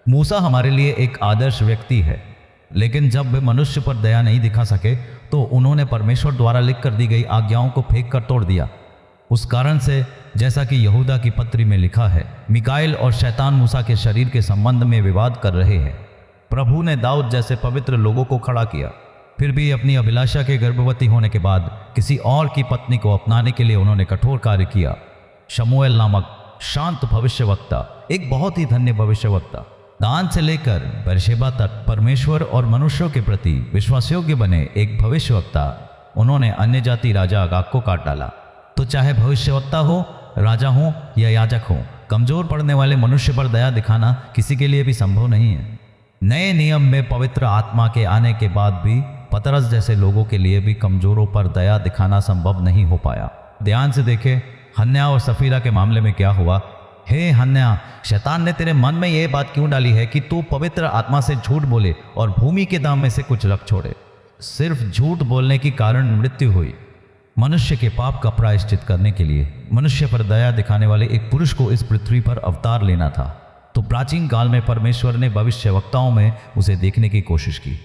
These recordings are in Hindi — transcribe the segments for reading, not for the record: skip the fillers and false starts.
मूसा हमारे लिए एक आदर्श व्यक्ति है, लेकिन जब वे मनुष्य पर दया नहीं दिखा सके तो उन्होंने परमेश्वर द्वारा लिख कर दी गई आज्ञाओं को फेंक कर तोड़ दिया। उस कारण से जैसा कि यहूदा की पत्री में लिखा है, मिकाएल और शैतान मूसा के शरीर के संबंध में विवाद कर रहे हैं। प्रभु ने दाऊद जैसे पवित्र लोगों को खड़ा किया, फिर भी अपनी अभिलाषा के गर्भवती होने के बाद किसी और की पत्नी को अपनाने के लिए उन्होंने कठोर कार्य किया। शमूएल नामक शांत भविष्यवक्ता, एक बहुत ही धन्य भविष्यवक्ता, दान से लेकर बेरशेबा तक परमेश्वर और मनुष्यों के प्रति विश्वासयोग्य बने एक भविष्यवक्ता, उन्होंने अन्य जाति राजा अगाग को काट डाला। तो चाहे भविष्यवक्ता हो, राजा हो या याजक हो, कमजोर पड़ने वाले मनुष्य पर दया दिखाना किसी के लिए भी संभव नहीं है। नए नियम में पवित्र आत्मा के आने के बाद भी पतरस जैसे लोगों के लिए भी कमजोरों पर दया दिखाना संभव नहीं हो पाया। ध्यान से देखें हन्न्याह और सफीरा के मामले में क्या हुआ। हे हन्न्याह, शैतान ने तेरे मन में यह बात क्यों डाली है कि तू पवित्र आत्मा से झूठ बोले और भूमि के दाम में से कुछ रख छोड़े। सिर्फ झूठ बोलने के कारण मृत्यु हुई। मनुष्य के पाप का प्रायश्चित करने के लिए मनुष्य पर दया दिखाने वाले एक पुरुष को इस पृथ्वी पर अवतार लेना था। तो प्राचीन काल में परमेश्वर ने भविष्यवक्ताओं में उसे देखने की कोशिश की।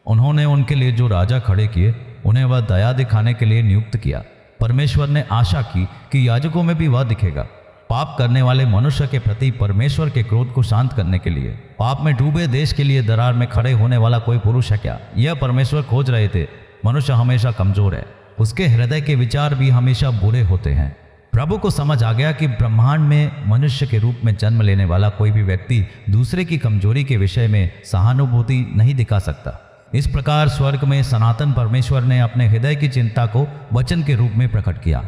उन्होंने उनके लिए जो राजा खड़े किए, उन्हें वह दया दिखाने के लिए नियुक्त किया। परमेश्वर ने आशा की कि याजकों में भी वह दिखेगा। पाप करने वाले मनुष्य के प्रति परमेश्वर के क्रोध को शांत करने के लिए पाप में डूबे देश के लिए दरार में खड़े होने वाला कोई पुरुष है क्या? यह परमेश्वर खोज रहे थे। मनुष्य हमेशा कमजोर है, उसके हृदय के विचार भी हमेशा बुरे होते हैं। प्रभु को समझ आ गया कि ब्रह्मांड में मनुष्य के रूप में जन्म लेने वाला कोई भी व्यक्ति दूसरे की कमजोरी के विषय में सहानुभूति नहीं दिखा सकता। इस प्रकार स्वर्ग में सनातन परमेश्वर ने अपने हृदय की चिंता को वचन के रूप में प्रकट किया।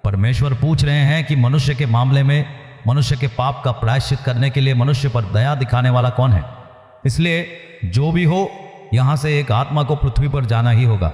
परमेश्वर पूछ रहे हैं कि मनुष्य के मामले में मनुष्य के पाप का प्रायश्चित करने के लिए मनुष्य पर दया दिखाने वाला कौन है। इसलिए जो भी हो, यहां से एक आत्मा को पृथ्वी पर जाना ही होगा।